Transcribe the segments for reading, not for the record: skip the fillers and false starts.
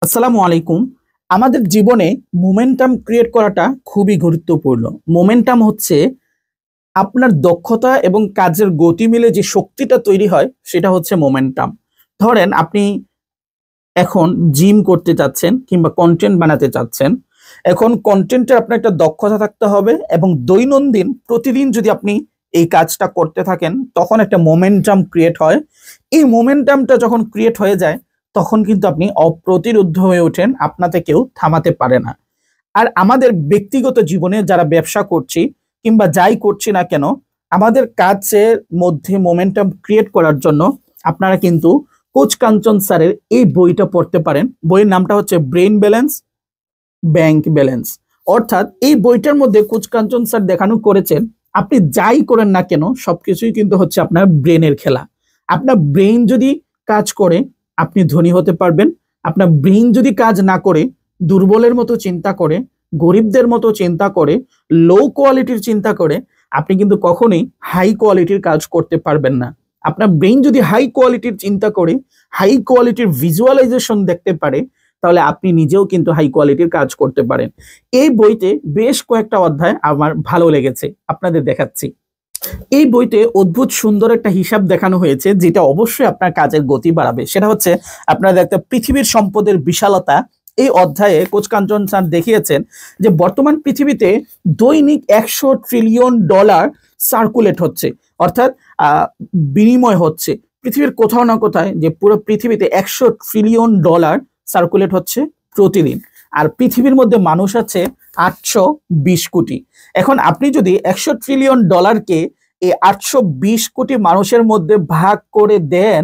আসসালামু আলাইকুম। আমাদের জীবনে মোমেন্টাম ক্রিয়েট করাটা খুবই গুরুত্বপূর্ণ। মোমেন্টাম হচ্ছে আপনার দক্ষতা এবং কাজের গতি মিলে যে শক্তিটা তৈরি হয় সেটা হচ্ছে মোমেন্টাম। ধরেন আপনি এখন জিম করতে চাচ্ছেন কিংবা কন্টেন্ট বানাতে চাচ্ছেন। এখন কন্টেন্টে আপনার একটা দক্ষতা থাকতে হবে এবং দৈনন্দিন প্রতিদিন যদি আপনি এই কাজটা করতে থাকেন তখন একটা মোমেন্টাম ক্রিয়েট হয়। এই মোমেন্টামটা যখন ক্রিয়েট হয়ে যায় তখন কিন্তু আপনি অপ্রতিরোধ্য হয়ে ওঠেন, আপনাকে কেউ থামাতে পারে না। আর আমাদের ব্যক্তিগত জীবনে যারা ব্যবসা করছি কিংবা যাই করছি না কেন, আমাদের কাজের মধ্যে মোমেন্টাম ক্রিয়েট করার জন্য আপনারা কিন্তু কোচ কাঞ্চন স্যারের এই বইটা পড়তে পারেন। বইয়ের নামটা হচ্ছে ব্রেন ব্যালেন্স, ব্যাংক ব্যালেন্স। অর্থাৎ এই বইটার মধ্যে কোচ কাঞ্চন স্যার দেখানো করেছেন আপনি যাই করেন না কেন সবকিছুই কিন্তু হচ্ছে আপনার ব্রেনের খেলা। আপনার ব্রেন যদি কাজ করে আপনি ধনী হতে পারবেন। আপনার ব্রেন যদি কাজ না করে, দুর্বলের মতো চিন্তা করে, গরিবদের মতো চিন্তা করে, লো কোয়ালিটির চিন্তা করে, আপনি কিন্তু কখনোই হাই কোয়ালিটির কাজ করতে পারবেন না। আপনার ব্রেন যদি হাই কোয়ালিটির চিন্তা করে, হাই কোয়ালিটির ভিজুয়ালাইজেশন দেখতে পারে, তাহলে আপনি নিজেও কিন্তু হাই কোয়ালিটির কাজ করতে পারেন। এই বইতে বেশ কয়েকটা অধ্যায় আমার ভালো লেগেছে, আপনাদের দেখাচ্ছি। এই বইতে অদ্ভুত সুন্দর একটা হিসাব দেখানো হয়েছে যেটা অবশ্যই আপনার কাজের গতি বাড়াবে। সেটা হচ্ছে আপনারা একটা পৃথিবীর সম্পদের বিশালতা। এই অধ্যায়ে কোচ কাঞ্চন স্যার দেখিয়েছেন যে বর্তমান পৃথিবীতে দৈনিক 100 ট্রিলিয়ন ডলার সার্কুলেট হচ্ছে, অর্থাৎ বিনিময় হচ্ছে পৃথিবীর কোথাও না কোথায়, যে পুরো পৃথিবীতে 100 ট্রিলিয়ন ডলার সার্কুলেট হচ্ছে প্রতিদিন। আর পৃথিবীর মধ্যে মানুষ আছে 820 কোটি। এখন আপনি যদি 100 ট্রিলিয়ন ডলারকে এই 820 কোটি মানুষের মধ্যে ভাগ করে দেন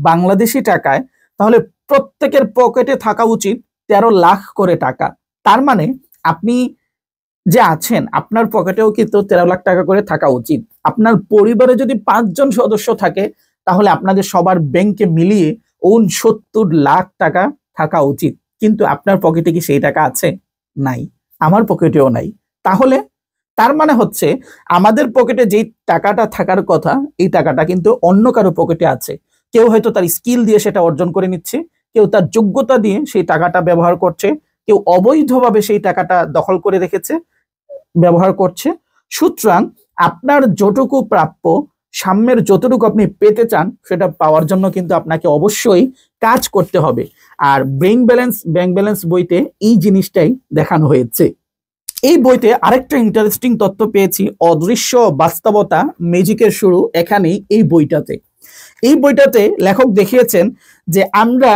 বাংলাদেশি টাকায়, তাহলে প্রত্যেকের পকেটে থাকা উচিত 13 লাখ করে টাকা। তার মানে আপনি যে আছেন আপনার পকেটেও কিন্তু 13 লাখ টাকা করে থাকা উচিত। আপনার পরিবারে যদি 5 জন সদস্য থাকে তাহলে আপনাদের সবার ব্যাংকে মিলিয়ে 69 লাখ টাকা থাকা উচিত। কিন্তু আপনার পকেটে কি সেই টাকা আছে? নাই। আমার পকেটেও নাই। তাহলে তার মানে হচ্ছে আমাদের পকেটে যেই টাকাটা থাকার কথা এই টাকাটা কিন্তু অন্য কারো পকেটে আছে। কেউ হয়তো তার স্কিল দিয়ে সেটা অর্জন করে নিচ্ছে, কেউ তার যোগ্যতা দিয়ে সেই টাকাটা ব্যবহার করছে, কেউ অবৈধভাবে সেই টাকাটা দখল করে রেখেছে, ব্যবহার করছে। সুতরাং আপনার যতটুকু প্রাপ্য, সাম্যের যতটুকু আপনি পেতে চান সেটা পাওয়ার জন্য কিন্তু আপনাকে অবশ্যই কাজ করতে হবে। Her brain balance bank balance বইতে এই জিনিসটাই দেখানো হয়েছে। এই বইতে আরেকটা ইন্টারেস্টিং তথ্য পেয়েছি, অদৃশ্য বাস্তবতা ম্যাজিকের শুরু এখানেই। এই বইটাতে লেখক দেখিয়েছেন যে আমরা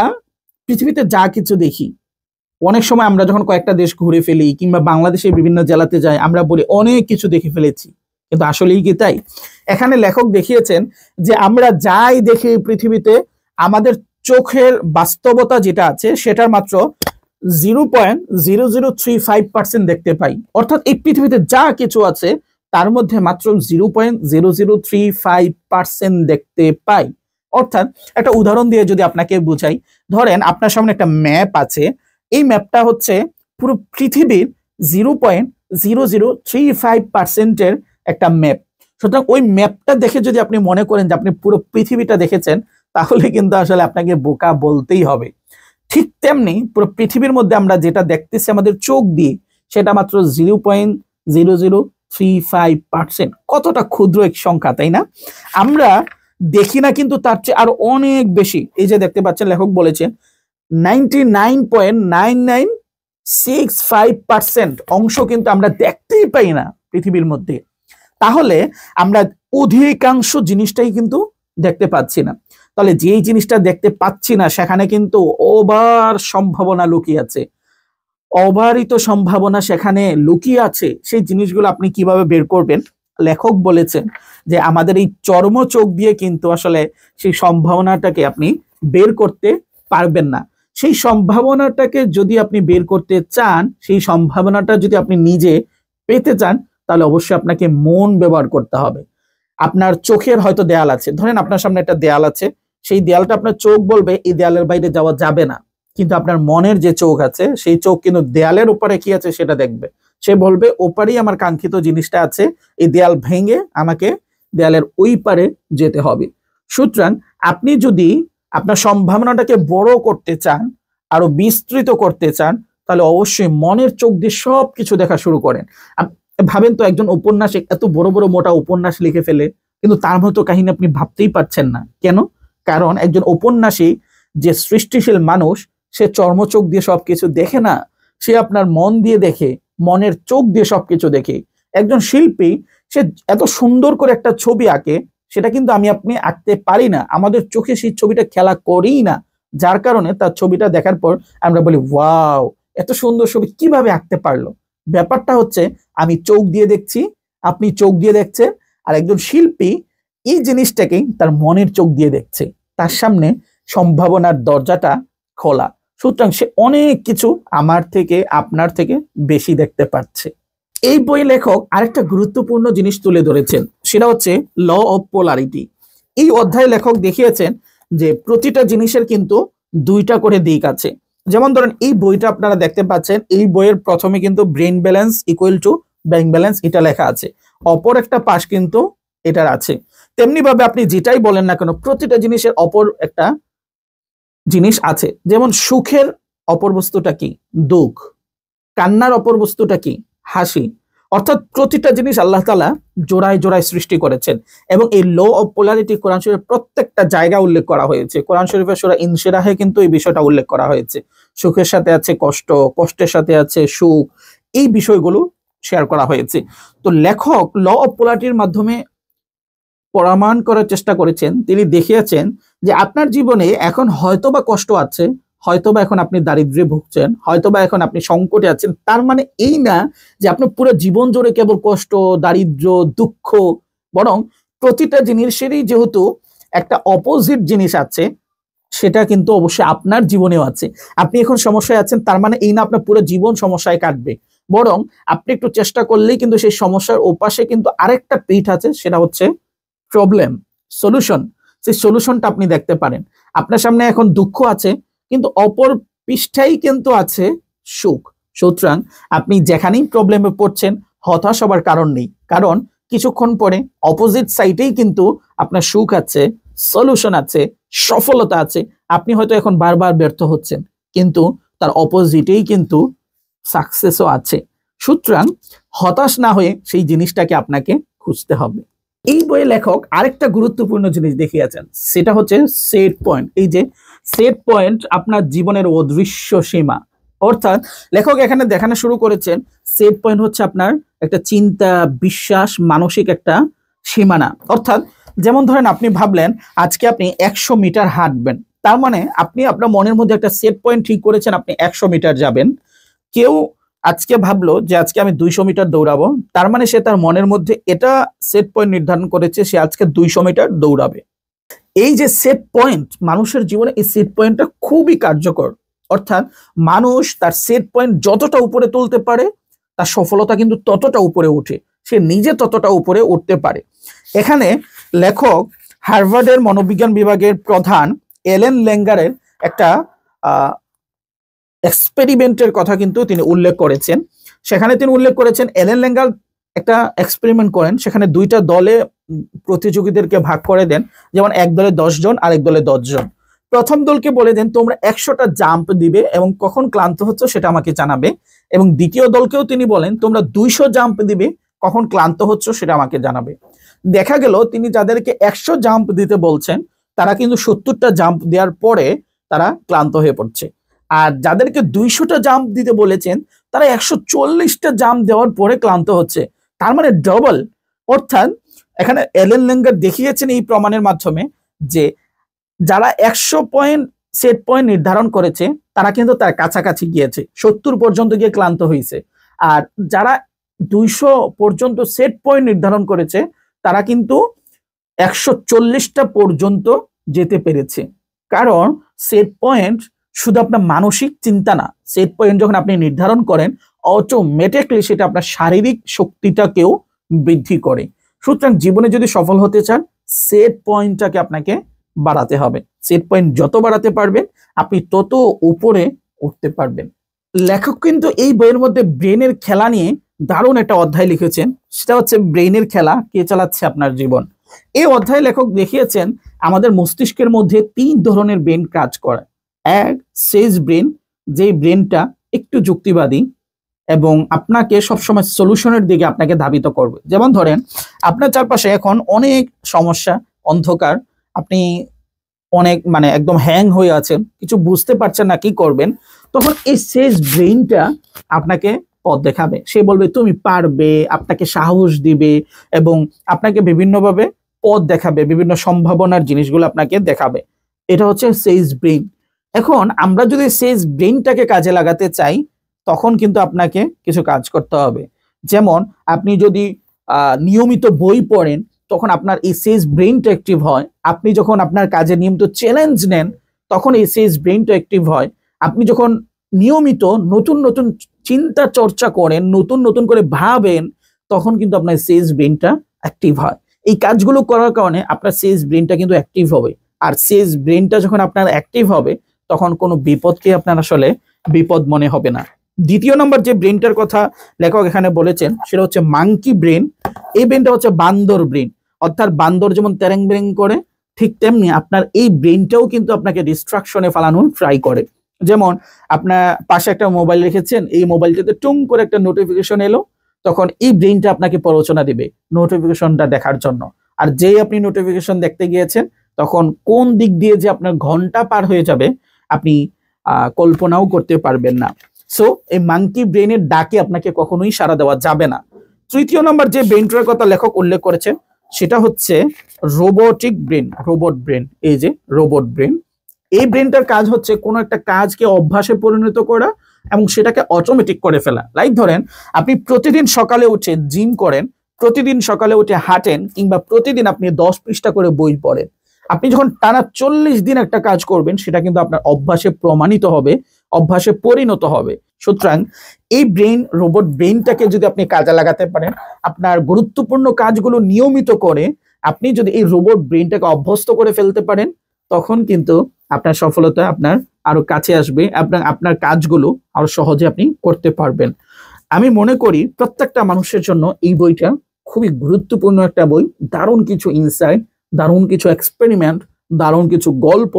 পৃথিবীতে যা কিছু দেখি, অনেক সময় আমরা যখন কয়েকটা দেশ ঘুরে ফেলি কিংবা বাংলাদেশের বিভিন্ন জেলাতে যাই আমরা বলি অনেক কিছু দেখে ফেলেছি, কিন্তু আসলেই কি তাই? এখানে লেখক দেখিয়েছেন যে আমরা যাই দেখি পৃথিবীতে আমাদের চোখের বাস্তবতা যেটা আছে সেটার মাত্র 0.0035% দেখতে পাই। অর্থাৎ এই পৃথিবীতে যা কিছু আছে তার মধ্যে মাত্র 0.0035% দেখতে পাই। অর্থাৎ একটা উদাহরণ দিয়ে যদি আপনাকে বুঝাই, ধরেন আপনার সামনে একটা ম্যাপ আছে। এই ম্যাপটা হচ্ছে পুরো পৃথিবীর 0.0035%-এর একটা ম্যাপ। সুতরাং ওই ম্যাপটা দেখে যদি আপনি মনে করেন যে আপনি পুরো পৃথিবীটা দেখেছেন, তাহলে কিন্তু আসলে আপনাকে বোকা বলতেই হবে। ঠিক তেমনি পুরো পৃথিবীর মধ্যে আমরা যেটা দেখতেছি আমাদের চোখ দিয়ে, সেটা মাত্র 0.0035%। কতটা ক্ষুদ্র এক সংখ্যা, তাই না? আমরা দেখি না, কিন্তু তার চেয়ে আরো অনেক বেশি। এই যে দেখতে পাচ্ছেন লেখক বলেছেন 99.9965% অংশ কিন্তু আমরা দেখতেই পাই না পৃথিবীর মধ্যে। তাহলে আমরা অধিকাংশ জিনিসটাই কিন্তু দেখতে পাচ্ছি না। তাহলে যেই জিনিসটা দেখতে পাচ্ছি না সেখানে কিন্তু ওভার সম্ভাবনা লুকিয়ে আছে, অবারিত সম্ভাবনা সেখানে লুকিয়ে আছে। সেই জিনিসগুলো আপনি কিভাবে বের করবেন? লেখক বলেছেন যে আমাদের এই চর্ম চোখ দিয়ে কিন্তু আসলে সেই সম্ভাবনাটাকে আপনি বের করতে পারবেন না। সেই সম্ভাবনাটাকে যদি আপনি বের করতে চান, সেই সম্ভাবনাটা যদি আপনি নিজে পেতে চান, তাহলে অবশ্যই আপনাকে মন ব্যবহার করতে হবে। আপনার চোখের হয়তো দেয়াল আছে, ধরেন আপনার সামনে একটা দেয়াল আছে, সেই দেয়ালটা আপনার চোখ বলবে এই দেয়ালের বাইরে যাওয়া যাবে না, কিন্তু আপনার মনের যে চোখ আছে সেই চোখ কিন্তু দেয়ালের উপরে কি আছে সেটা দেখবে। সে বলবে ওপারেই আমার কাঙ্ক্ষিত জিনিসটা আছে, এই দেয়াল ভেঙে আমাকে দেয়ালের ওই পারে যেতে হবে। সুতরাং আপনি যদি আপনার সম্ভাবনাটাকে বড় করতে চান, আরো বিস্তৃত করতে চান, তাহলে অবশ্যই মনের চোখ দিয়ে সবকিছু দেখা শুরু করেন। ভাবেন তো, একজন উপন্যাসিক এত বড় বড় মোটা উপন্যাস লিখে ফেলে, কিন্তু তার মতো কাহিনী আপনি ভাবতেই পারছেন না। কেন? কারণ একজন ঔপন্যাসিক, যে সৃষ্টিশীল মানুষ, সে চর্মচোখ দিয়ে সবকিছু দেখে না, সে আপনার মন দিয়ে দেখে, মনের চোখ দিয়ে সবকিছু দেখে। একজন শিল্পী, সে এত সুন্দর করে একটা ছবি আঁকে, সেটা কিন্তু আমি আপনি আঁকতে পারি না, আমাদের চোখে সেই ছবিটা খেলা করেই না, যার কারণে তার ছবিটা দেখার পর আমরা বলি ওয়াও, এত সুন্দর ছবি কিভাবে আঁকতে পারলো। ব্যাপারটা হচ্ছে, আমি চোখ দিয়ে দেখছি, আপনি চোখ দিয়ে দেখছেন, আর একজন শিল্পী এই জিনিসটাকেই তার মনের চোখ দিয়ে দেখছে, তার সামনে সম্ভাবনার দরজাটা খোলা। সুতরাং সে অনেক কিছু আমার থেকে, আপনার থেকে বেশি দেখতে পাচ্ছে। এই বই লেখক আরেকটা গুরুত্বপূর্ণ জিনিস তুলে ধরেছেন, সেটা হচ্ছে ল অফ পোলারিটি। এই অধ্যায়ে লেখক দেখিয়েছেন যে প্রতিটা জিনিসের কিন্তু দুইটা করে দিক আছে। যেমন ধরেন, এই বইটা আপনারা দেখতে পাচ্ছেন, এই বইয়ের প্রথমে কিন্তু brain balance equal to bank balance এটা লেখা আছে, অপর একটা পাশ কিন্তু এটার আছে। তেমনি ভাবে আপনি যেটাই বলেন না কেন, প্রতিটা জিনিসের অপর একটা জিনিস আছে। যেমন সুখের অপর বস্তুটা কি? দুঃখ। কান্নার অপর বস্তুটা কি? হাসি। অর্থাৎ প্রতিটা জিনিস আল্লাহ তাআলা জোড়ায় জোড়ায় সৃষ্টি করেছেন, এবং এই ল অফ পোলারিটি কোরআন শরীফের প্রত্যেকটা জায়গা উল্লেখ করা হয়েছে। কোরআন শরীফের সূরা ইনশিরাহে কিন্তু এই বিষয়টা উল্লেখ করা হয়েছে। সুখের সাথে আছে কষ্ট, কষ্টের সাথে আছে সুখ, এই বিষয়গুলো শেয়ার করা হয়েছে। তো লেখক ল অফ পোলারিটির মাধ্যমে প্রমাণ করার চেষ্টা করেছেন, তিনি দেখিয়েছেন যে আপনার জীবনে এখন হয়তোবা কষ্ট আছে, হয়তোবা এখন আপনি দারিদ্র্যে ভুগছেন, হয়তোবা এখন আপনি সংকটে আছেন, তার মানে এই না যে আপনার পুরো জীবন জুড়ে কেবল কষ্ট, দারিদ্র্য, দুঃখ। বরং প্রতিটা জিনিসেরই যেহেতু একটা অপোজিট জিনিস আছে, সেটা কিন্তু অবশ্যই আপনার জীবনেও আছে। আপনি এখন সমস্যায় আছেন, তার মানে এই না আপনার পুরো জীবন সমস্যায় কাটবে, বরং আপনি একটু চেষ্টা করলেই কিন্তু সেই সমস্যার ওপাশে কিন্তু আরেকটা পিঠ আছে, সেটা হচ্ছে প্রবলেম, সলিউশন। সেই সলিউশনটা আপনি দেখতে পারেন। আপনার সামনে এখন দুঃখ আছে, কিন্তু অপর পৃষ্ঠাই কিন্তু আছে সুখ। সুতরাং আপনি যেখানেই প্রবলেমে পড়ছেন, হতাশ হবার কারণ নেই, কারণ কিছুক্ষণ পরে অপোজিট সাইডেই কিন্তু আপনার সুখ আছে, সলিউশন আছে, সফলতা আছে। আপনি হয়তো এখন বারবার ব্যর্থ হচ্ছেন, কিন্তু তার অপোজিটেই কিন্তু সাকসেসও আছে। সুতরাং হতাশ না হয়ে সেই জিনিসটাকে আপনাকে খুঁজতে হবে। এই বইয়ে লেখক আরেকটা গুরুত্বপূর্ণ জিনিস দেখিয়েছেন, সেটা হচ্ছে সেট পয়েন্ট। এই যে সেট পয়েন্ট আপনার জীবনের অদৃশ্য সীমা। অর্থাৎ লেখক এখানে দেখানো শুরু করেছেন, সেট পয়েন্ট হচ্ছে আপনার একটা চিন্তা, বিশ্বাস, মানসিক একটা সীমানা। অর্থাৎ যেমন ধরেন, আপনি ভাবলেন আজকে আপনি 100 মিটার হাঁটবেন, তার মানে আপনি আপনার মনের মধ্যে একটা সেট পয়েন্ট ঠিক করেছেন, আপনি 100 মিটার যাবেন। কেউ আজকে ভাবলো যে আজকে আমি 200 মিটার দৌড়াবো, তার মানে সে তার মনের মধ্যে এটা সেট পয়েন্ট নির্ধারণ করেছে, সে আজকে 200 মিটার দৌড়াবে। এই যে সেট পয়েন্ট মানুষের জীবনে, এই সেট পয়েন্টটা খুবই কার্যকর। অর্থাৎ মানুষ তার সেট পয়েন্ট যতটা উপরে তুলতে পারে, তার সফলতা কিন্তু ততটা উপরে ওঠে, সে নিজে ততটা উপরে উঠতে পারে। এখানে লেখক হার্ভার্ডের মনোবিজ্ঞান বিভাগের প্রধান এলেন ল্যাঙ্গারের একটা এক্সপেরিমেন্টের কথা কিন্তু তিনি উল্লেখ করেছেন। সেখানে তিনি উল্লেখ করেছেন, এলেন ল্যাঙ্গার একটা এক্সপেরিমেন্ট করেন, সেখানে দুইটা দলে প্রতিযোগীদেরকে ভাগ করে দেন। যেমন এক দলে 10 জন, আরেক দলে 10 জন। প্রথম দলকে বলে দেন তোমরা 100টা জাম্প দিবে এবং কখন ক্লান্ত হচ্ছে সেটা আমাকে জানাবে, এবং দ্বিতীয় দলকেও তিনি বলেন তোমরা 200 জাম্প দিবে, কখন ক্লান্ত হচ্ছে সেটা আমাকে জানাবে। দেখা গেল তিনি যাদেরকে 100 জাম্প দিতে বলছেন, তারা কিন্তু 70টা জাম্প দেওয়ার পরে তারা ক্লান্ত হয়ে পড়ছে। আর যাদেরকে 200টা জাম্প দিতে বলেছেন, তারা 140টা জাম্প দেওয়ার পরে ক্লান্ত হচ্ছে, তার মানে ডবল। অর্থাৎ এখানে এলেন ল্যাঙ্গার দেখিয়েছেন এই প্রমাণের মাধ্যমে যে যারা 100 পয়েন্ট সেট পয়েন্ট নির্ধারণ করেছে, তারা কিন্তু তার কাছাকাছি গিয়েছে, 70 পর্যন্ত গিয়ে ক্লান্ত হয়েছে। আর যারা 200 পর্যন্ত সেট পয়েন্ট নির্ধারণ করেছে, তারা কিন্তু 140টা পর্যন্ত যেতে পেরেছে। কারণ সেট পয়েন্ট শুধু আপনার মানসিক চিন্তা না, সেট পয়েন্ট যখন আপনি নির্ধারণ করেন, অটোমেটিকলি সেটা আপনার শারীরিক শক্তিটাকেও বৃদ্ধি করে। সুতরাং জীবনে যদি সফল হতে চান, সেট পয়েন্টটাকে আপনাকে বাড়াতে হবে। সেট পয়েন্ট যত বাড়াতে পারবেন, আপনি তত উপরে উঠতে পারবেন। লেখক কিন্তু এই বইয়ের মধ্যে ব্রেনের খেলা নিয়ে দারুণ একটা অধ্যায় লিখেছেন, সেটা হচ্ছে ব্রেনের খেলা কে চালাচ্ছে আপনার জীবন। এই অধ্যায়ে লেখক দেখিয়েছেন আমাদের মস্তিষ্কের মধ্যে 3 ধরনের ব্রেন কাজ করে। এক সেজ ব্রেন, যেই ব্রেনটা একটু যুক্তিবাদী এবং আপনাকে সবসময় সলিউশনের দিকে আপনাকে ধাবিত করবে। যেমন ধরেন আপনার চারপাশে এখন অনেক সমস্যা, অন্ধকার, আপনি অনেক মানে একদম হ্যাং হয়ে আছেন, কিছু বুঝতে পারছেন না কি করবেন, তখন এই সেজ ব্রেইনটা আপনাকে পথ দেখাবে। সে বলবে তুমি পারবে, আপনাকে সাহস দিবে এবং আপনাকে বিভিন্নভাবে পথ দেখাবে, বিভিন্ন সম্ভাবনার জিনিসগুলো আপনাকে দেখাবে। এটা হচ্ছে সেজ ব্রেইন। এখন আমরা যদি সেজ ব্রেইনটাকে কাজে লাগাতে চাই, তখন কিন্তু আপনাকে কিছু কাজ করতে হবে। যেমন আপনি যদি নিয়মিত বই পড়েন, তখন আপনার এই সেজ ব্রেইনটা অ্যাক্টিভ হয়। আপনি যখন আপনার কাজে নিয়মিত চ্যালেঞ্জ নেন, তখন এই সেজ ব্রেইনটা অ্যাক্টিভ হয়। আপনি যখন নিয়মিত নতুন নতুন চিন্তা চর্চা করেন, নতুন নতুন করে ভাবেন, তখন কিন্তু আপনার সেজ ব্রেইনটা অ্যাক্টিভ হয়। এই কাজগুলো করার কারণে আপনার সেজ ব্রেইনটা কিন্তু অ্যাক্টিভ হবে। আর সেজ ব্রেইনটা যখন আপনার অ্যাক্টিভ হবে, তখন কোনো বিপদকে আপনার আসলে বিপদ মনে হবে না। দ্বিতীয় নম্বর যে ব্রেনটার কথা লেখক এখানে বলেছেন, সেটা হচ্ছে মাঙ্কি ব্রেন। এই ব্রেনটা হচ্ছে বান্দর ব্রেন। অর্থাৎ বান্দর যেমন তেরেং বেরেং করে, ঠিক তেমনি আপনার এই ব্রেনটাও কিন্তু আপনাকে ডিস্ট্রাকশনে ফেলানোর ট্রাই করে। যেমন আপনার পাশে একটা মোবাইল রেখেছেন, এই মোবাইলটাতে টুং করে একটা নোটিফিকেশন এলো, তখন এই ব্রেনটা আপনাকে প্ররোচনা দিবে নোটিফিকেশনটা দেখার জন্য। আর যেই আপনি নোটিফিকেশন দেখতে গিয়েছেন, তখন কোন দিক দিয়ে যে আপনার ঘন্টা পার হয়ে যাবে আপনি কল্পনাও করতে পারবেন না। সো এই মাঙ্কি ব্রেনের ডাকে আপনাকে কখনোই সাড়া দেওয়া যাবে না। তৃতীয় নম্বর যে ব্রেনটার কথা লেখক উল্লেখ করেছেন, সেটা হচ্ছে রোবোটিক ব্রেন, রোবট ব্রেন। এই যে রোবট ব্রেন, এই ব্রেনটার কাজ হচ্ছে কোনো একটা কাজকে অভ্যাসে পরিণত করা এবং সেটাকে অটোমেটিক করে ফেলা। লাইক ধরেন আপনি প্রতিদিন সকালে উঠে জিম করেন, প্রতিদিন সকালে উঠে হাঁটেন, কিংবা প্রতিদিন আপনি 10 পৃষ্ঠা করে বই পড়েন। আপনি যখন টানা 40 দিন একটা কাজ করবেন, সেটা কিন্তু আপনার অভ্যাসে প্রমাণিত হবে, অভ্যাসে পরিণত হবে। সুতরাং এই ব্রেন, রোবট ব্রেনটাকে যদি আপনি কাজে লাগাতে পারেন, আপনার গুরুত্বপূর্ণ কাজগুলো নিয়মিত করে আপনি যদি এই রোবট ব্রেনটাকে অভ্যস্ত করে ফেলতে পারেন, তখন কিন্তু আপনার সফলতা আপনার আরো কাছে আসবে, আপনার কাজগুলো আরো সহজে আপনি করতে পারবেন। আমি মনে করি প্রত্যেকটা মানুষের জন্য এই বইটা খুবই গুরুত্বপূর্ণ একটা বই। দারুণ কিছু ইনসাইট, দারুণ কিছু এক্সপেরিমেন্ট, দারুণ কিছু গল্প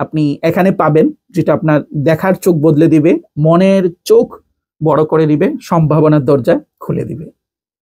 আপনি এখানে পাবেন, যেটা আপনার দেখার চোখ বদলে দিবে, মনের চোখ বড় করে দিবে, সম্ভাবনার দরজা খুলে দিবে।